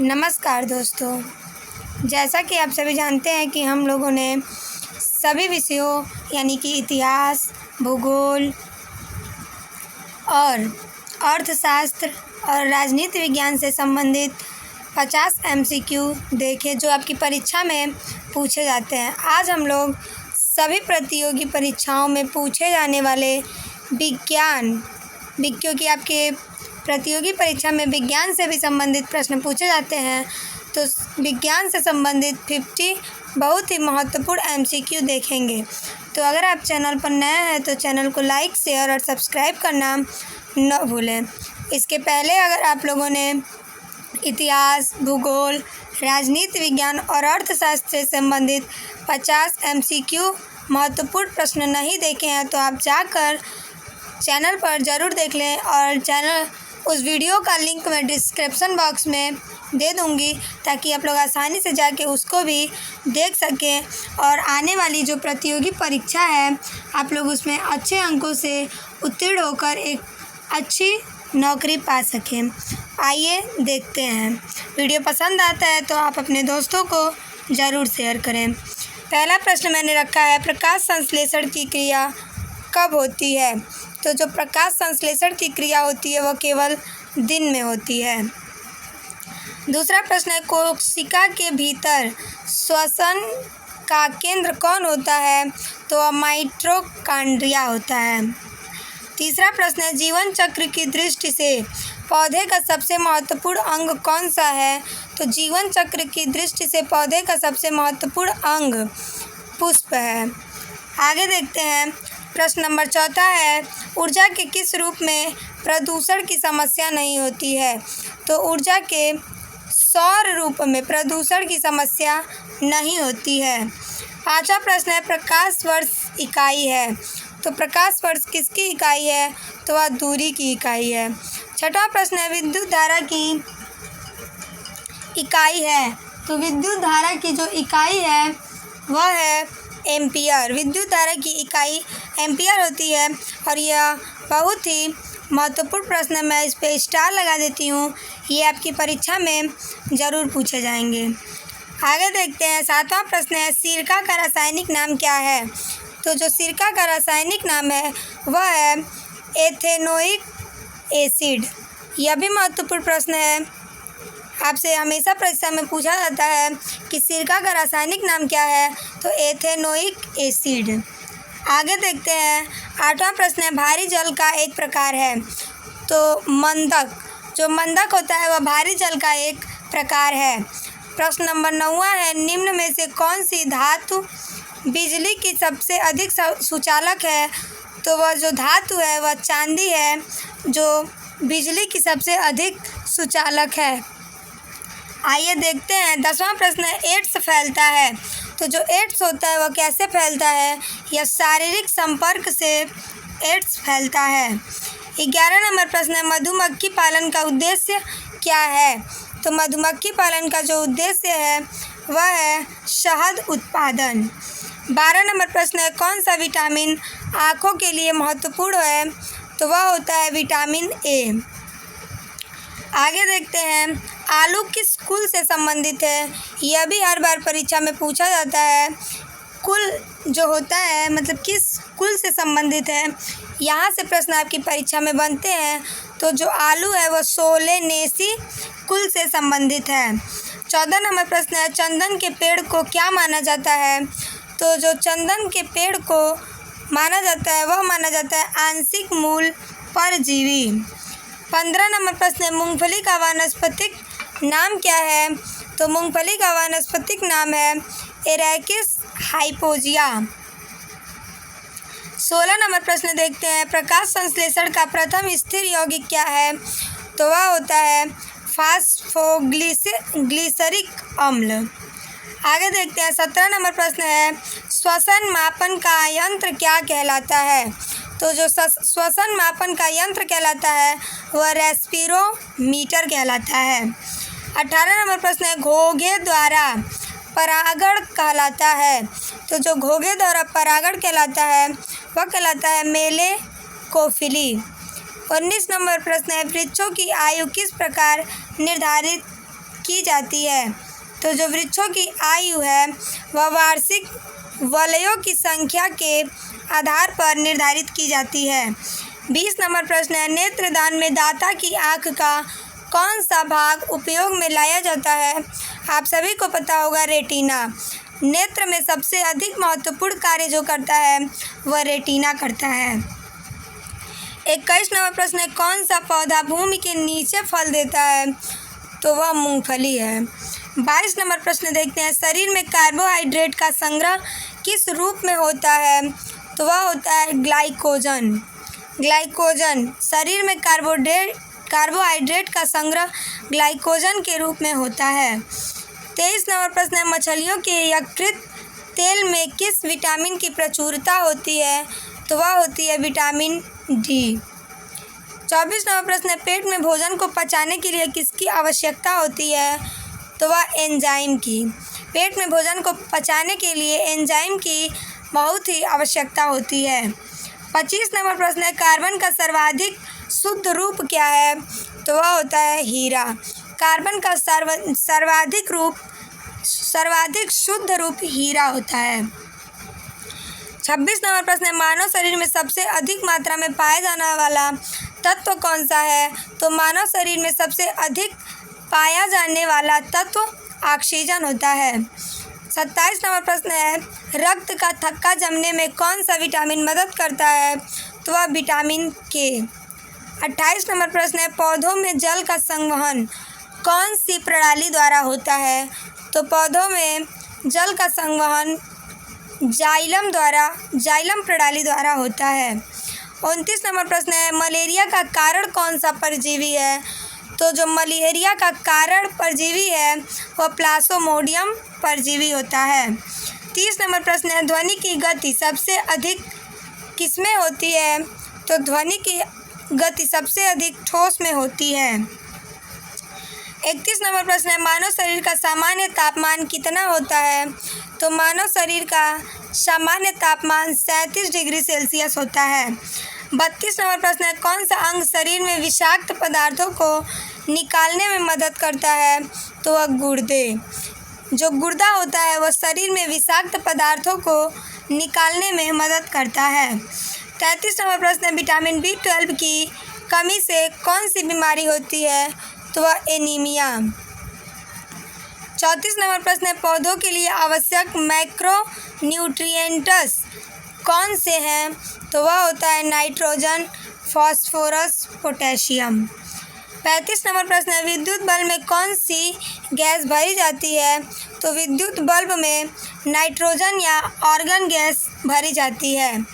नमस्कार दोस्तों, जैसा कि आप सभी जानते हैं कि हम लोगों ने सभी विषयों यानी कि इतिहास, भूगोल और अर्थशास्त्र और राजनीति विज्ञान से संबंधित 50 MCQ देखे जो आपकी परीक्षा में पूछे जाते हैं। आज हम लोग सभी प्रतियोगी परीक्षाओं में पूछे जाने वाले क्योंकि आपके प्रतियोगी परीक्षा में विज्ञान से भी संबंधित प्रश्न पूछे जाते हैं, तो विज्ञान से संबंधित 50 बहुत ही महत्वपूर्ण MCQ देखेंगे। तो अगर आप चैनल पर नए हैं तो चैनल को लाइक, शेयर और सब्सक्राइब करना न भूलें। इसके पहले अगर आप लोगों ने इतिहास, भूगोल, राजनीति विज्ञान और अर्थशास्त्र से संबंधित 50 MCQ महत्वपूर्ण प्रश्न नहीं देखे हैं तो आप जाकर चैनल पर ज़रूर देख लें और उस वीडियो का लिंक मैं डिस्क्रिप्शन बॉक्स में दे दूँगी ताकि आप लोग आसानी से जाके उसको भी देख सकें और आने वाली जो प्रतियोगी परीक्षा है आप लोग उसमें अच्छे अंकों से उत्तीर्ण होकर एक अच्छी नौकरी पा सकें। आइए देखते हैं। वीडियो पसंद आता है तो आप अपने दोस्तों को ज़रूर शेयर करें। पहला प्रश्न मैंने रखा है, प्रकाश संश्लेषण की क्रिया कब होती है? तो जो प्रकाश संश्लेषण की क्रिया होती है वह केवल दिन में होती है। दूसरा प्रश्न है, कोशिका के भीतर श्वसन का केंद्र कौन होता है? तो वह माइटोकॉन्ड्रिया होता है। तीसरा प्रश्न है, जीवन चक्र की दृष्टि से पौधे का सबसे महत्वपूर्ण अंग कौन सा है? तो जीवन चक्र की दृष्टि से पौधे का सबसे महत्वपूर्ण अंग पुष्प है। आगे देखते हैं। प्रश्न नंबर चौथा है, ऊर्जा के किस रूप में प्रदूषण की समस्या नहीं होती है? तो ऊर्जा के सौर रूप में प्रदूषण की समस्या नहीं होती है। पांचवा प्रश्न है, प्रकाश वर्ष इकाई है। तो प्रकाश वर्ष किसकी इकाई है? तो वह दूरी की इकाई है। छठवां प्रश्न है, विद्युत धारा की इकाई है। तो विद्युत धारा की जो इकाई है वह है एम्पियर। विद्युत धारा की इकाई एम्पियर होती है और यह बहुत ही महत्वपूर्ण प्रश्न है। मैं इस पे स्टार लगा देती हूँ, ये आपकी परीक्षा में ज़रूर पूछे जाएंगे। आगे देखते हैं। सातवां प्रश्न है, सिरका का रासायनिक नाम क्या है? तो जो सिरका का रासायनिक नाम है वह है एथेनोइक एसिड। यह भी महत्वपूर्ण प्रश्न है, आपसे हमेशा परीक्षा में पूछा जाता है कि सिरका का रासायनिक नाम क्या है? तो एथेनोइक एसिड। आगे देखते हैं। आठवां प्रश्न है, भारी जल का एक प्रकार है। तो मंदक, जो मंदक होता है वह भारी जल का एक प्रकार है। प्रश्न नंबर 9वां है, निम्न में से कौन सी धातु बिजली की सबसे अधिक सुचालक है? तो वह जो धातु है वह चांदी है जो बिजली की सबसे अधिक सुचालक है। आइए देखते हैं। 10वां प्रश्न है, एड्स फैलता है। तो जो एड्स होता है वह कैसे फैलता है? यह शारीरिक संपर्क से एड्स फैलता है। 11 नंबर प्रश्न है, मधुमक्खी पालन का उद्देश्य क्या है? तो मधुमक्खी पालन का जो उद्देश्य है वह है शहद उत्पादन। 12 नंबर प्रश्न है, कौन सा विटामिन आँखों के लिए महत्वपूर्ण है? तो वह होता है विटामिन ए। आगे देखते हैं। आलू किस कुल से संबंधित है? यह भी हर बार परीक्षा में पूछा जाता है। कुल जो होता है मतलब किस कुल से संबंधित है, यहाँ से प्रश्न आपकी परीक्षा में बनते हैं। तो जो आलू है वह सोलेनेसी कुल से संबंधित है। 14 नंबर प्रश्न है, चंदन के पेड़ को क्या माना जाता है? तो जो चंदन के पेड़ को माना जाता है वह माना जाता है आंशिक मूल परजीवी। 15 नंबर प्रश्न है, मूंगफली का वानस्पतिक नाम क्या है? तो मूंगफली का वानस्पतिक नाम है एरेकिस हाइपोजिया। 16 नंबर प्रश्न देखते हैं, प्रकाश संश्लेषण का प्रथम स्थिर यौगिक क्या है? तो वह होता है फास्फोग्लिसरिक अम्ल। आगे देखते हैं। 17 नंबर प्रश्न है, श्वसन मापन का यंत्र क्या कहलाता है? तो जो श्वसन मापन का यंत्र कहलाता है वह रेस्पिरोमीटर कहलाता है। 18 नंबर प्रश्न है, घोंघे द्वारा परागण कहलाता है। तो जो घोंघे द्वारा परागण कहलाता है वह कहलाता है मेलेकोफिली। 19 नंबर प्रश्न है, वृक्षों की आयु किस प्रकार निर्धारित की जाती है। तो जो वृक्षों की आयु है वह वार्षिक वलयों की संख्या के आधार पर निर्धारित की जाती है। 20 नंबर प्रश्न है, नेत्रदान में दाता की आँख का कौन सा भाग उपयोग में लाया जाता है? आप सभी को पता होगा, रेटिना। नेत्र में सबसे अधिक महत्वपूर्ण कार्य जो करता है वह रेटिना करता है। 21 नंबर प्रश्न है, कौन सा पौधा भूमि के नीचे फल देता है? तो वह मूंगफली है। 22 नंबर प्रश्न देखते हैं, शरीर में कार्बोहाइड्रेट का संग्रह किस रूप में होता है? तो वह होता है ग्लाइकोजन। शरीर में कार्बोहाइड्रेट का संग्रह ग्लाइकोजन के रूप में होता है। 23 नंबर प्रश्न है, मछलियों के यकृत तेल में किस विटामिन की प्रचुरता होती है? तो वह होती है विटामिन डी। 24 नंबर प्रश्न है, पेट में भोजन को पचाने के लिए किसकी आवश्यकता होती है? तो वह एंजाइम की। पेट में भोजन को पचाने के लिए एंजाइम की बहुत ही आवश्यकता होती है। 25 नंबर प्रश्न है, कार्बन का सर्वाधिक शुद्ध रूप क्या है? तो वह होता है हीरा। कार्बन का सर्वाधिक शुद्ध रूप हीरा होता है। 26 नंबर प्रश्न है, मानव शरीर में सबसे अधिक मात्रा में पाया जाने वाला तत्व कौन सा है? तो मानव शरीर में सबसे अधिक पाया जाने वाला तत्व ऑक्सीजन होता है। 27 नंबर प्रश्न है, रक्त का थक्का जमने में कौन सा विटामिन मदद करता है? तो वह विटामिन के। 28 नंबर प्रश्न है, पौधों में जल का संवहन कौन सी प्रणाली द्वारा होता है? तो पौधों में जल का संवहन जाइलम प्रणाली द्वारा होता है। 29 नंबर प्रश्न है, मलेरिया का कारण कौन सा परजीवी है? तो जो मलेरिया का कारण परजीवी है वह प्लाज्मोडियम परजीवी होता है। 30 नंबर प्रश्न है, ध्वनि की गति सबसे अधिक किसमें होती है? तो ध्वनि की गति सबसे अधिक ठोस में होती है। 31 नंबर प्रश्न है, मानव शरीर का सामान्य तापमान कितना होता है? तो मानव शरीर का सामान्य तापमान 37 डिग्री सेल्सियस होता है। 32 नंबर प्रश्न है, कौन सा अंग शरीर में विषाक्त पदार्थों को निकालने में मदद करता है? तो वह गुर्दे। जो गुर्दा होता है वह शरीर में विषाक्त पदार्थों को निकालने में मदद करता है। 33 नंबर प्रश्न है, विटामिन B12 की कमी से कौन सी बीमारी होती है? तो वह एनीमिया। 34 नंबर प्रश्न है, पौधों के लिए आवश्यक मैक्रो न्यूट्रिएंट्स कौन से हैं? तो वह होता है नाइट्रोजन, फास्फोरस, पोटेशियम। 35 नंबर प्रश्न है, विद्युत बल्ब में कौन सी गैस भरी जाती है? तो विद्युत बल्ब में नाइट्रोजन या आर्गन गैस भरी जाती है।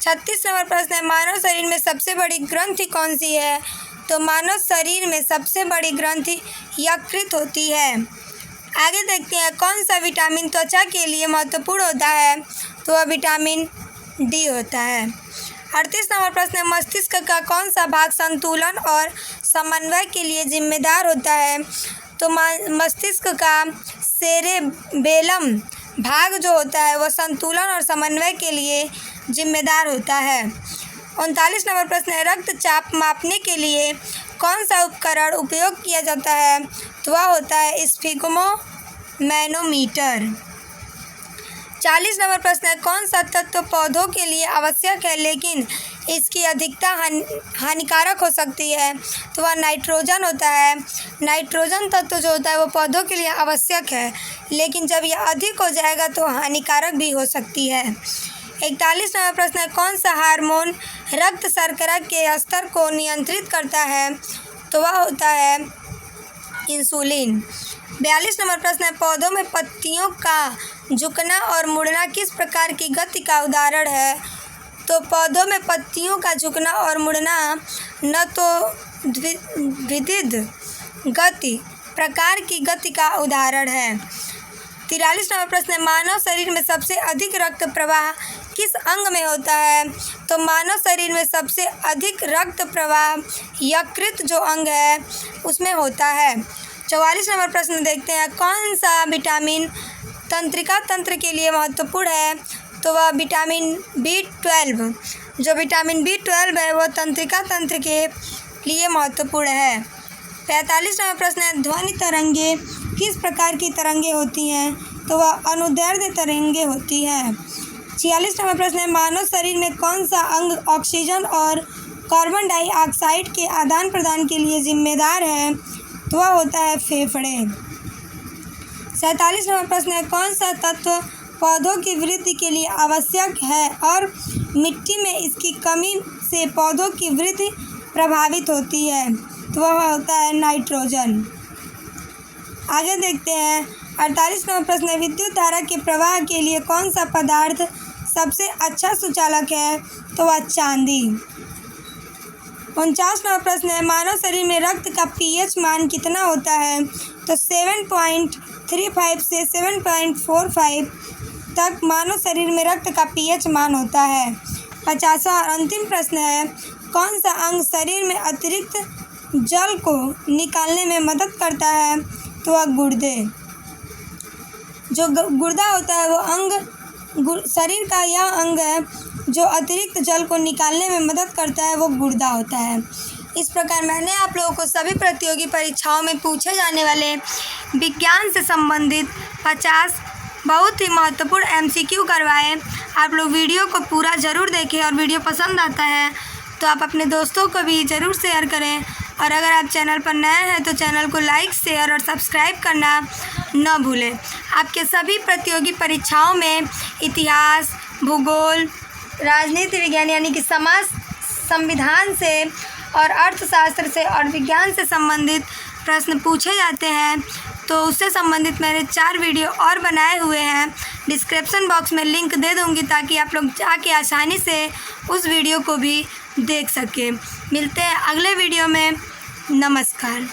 36 नंबर प्रश्न है, मानव शरीर में सबसे बड़ी ग्रंथि कौन सी है? तो मानव शरीर में सबसे बड़ी ग्रंथि यकृत होती है। आगे देखते हैं, कौन सा विटामिन त्वचा के लिए महत्वपूर्ण होता है? तो वह विटामिन डी होता है। 38 नंबर प्रश्न है, मस्तिष्क का कौन सा भाग संतुलन और समन्वय के लिए जिम्मेदार होता है? तो मस्तिष्क का सेरेबेलम भाग जो होता है वह संतुलन और समन्वय के लिए जिम्मेदार होता है। 39 नंबर प्रश्न है, रक्तचाप मापने के लिए कौन सा उपकरण उपयोग किया जाता है? तो वह होता है स्फिग्मोमैनोमीटर। 40 नंबर प्रश्न है, कौन सा तत्व पौधों के लिए आवश्यक है लेकिन इसकी अधिकता हानिकारक हो सकती है? तो वह नाइट्रोजन होता है। नाइट्रोजन तत्व जो होता है वो पौधों के लिए आवश्यक है, लेकिन जब यह अधिक हो जाएगा तो हानिकारक भी हो सकती है। 41 नंबर प्रश्न है, कौन सा हार्मोन रक्त शर्करा के स्तर को नियंत्रित करता है? तो वह होता है इंसुलिन। 42 नंबर प्रश्न है, पौधों में पत्तियों का झुकना और मुड़ना किस प्रकार की गति का उदाहरण है? तो पौधों में पत्तियों का झुकना और मुड़ना न तो द्विविध गति प्रकार की गति का उदाहरण है। 43 नंबर प्रश्न है, मानव शरीर में सबसे अधिक रक्त प्रवाह किस अंग में होता है? तो मानव शरीर में सबसे अधिक रक्त प्रवाह यकृत जो अंग है उसमें होता है। 44 नंबर प्रश्न देखते हैं, कौन सा विटामिन तंत्रिका तंत्र के लिए महत्वपूर्ण है? तो वह विटामिन B12। जो विटामिन B12 है वह तंत्रिका तंत्र के लिए महत्वपूर्ण है। 45वां प्रश्न है, ध्वनि तरंगे किस प्रकार की तरंगे होती हैं? तो वह अनुदैर्ध्य तरंगे होती हैं। 46वां प्रश्न है, मानव शरीर में कौन सा अंग ऑक्सीजन और कार्बन डाइऑक्साइड के आदान प्रदान के लिए जिम्मेदार है? तो वह होता है फेफड़े। 47वां प्रश्न है, कौन सा तत्व पौधों की वृद्धि के लिए आवश्यक है और मिट्टी में इसकी कमी से पौधों की वृद्धि प्रभावित होती है? तो वह होता है नाइट्रोजन। आगे देखते हैं 48वां प्रश्न है, विद्युत धारा के प्रवाह के लिए कौन सा पदार्थ सबसे अच्छा सुचालक है? तो वह चांदी। 49वां प्रश्न है, मानव शरीर में रक्त का pH मान कितना होता है? तो 7.35 से 7.45 तक मानव शरीर में रक्त का pH मान होता है। 50वां और अंतिम प्रश्न है, कौन सा अंग शरीर में अतिरिक्त जल को निकालने में मदद करता है? तो वह गुर्दे। जो गुर्दा होता है वो अंग शरीर का यह अंग है जो अतिरिक्त जल को निकालने में मदद करता है, वो गुर्दा होता है। इस प्रकार मैंने आप लोगों को सभी प्रतियोगी परीक्षाओं में पूछे जाने वाले विज्ञान से संबंधित 50 बहुत ही महत्वपूर्ण MCQ करवाए। आप लोग वीडियो को पूरा ज़रूर देखें और वीडियो पसंद आता है तो आप अपने दोस्तों को भी ज़रूर शेयर करें, और अगर आप चैनल पर नए हैं तो चैनल को लाइक, शेयर और सब्सक्राइब करना न भूलें। आपके सभी प्रतियोगी परीक्षाओं में इतिहास, भूगोल, राजनीति विज्ञान यानी कि समाज, संविधान से और अर्थशास्त्र से और विज्ञान से संबंधित प्रश्न पूछे जाते हैं। तो उससे संबंधित मैंने 4 वीडियो और बनाए हुए हैं, डिस्क्रिप्शन बॉक्स में लिंक दे दूँगी ताकि आप लोग जाके आसानी से उस वीडियो को भी देख सकें। मिलते हैं अगले वीडियो में। नमस्कार।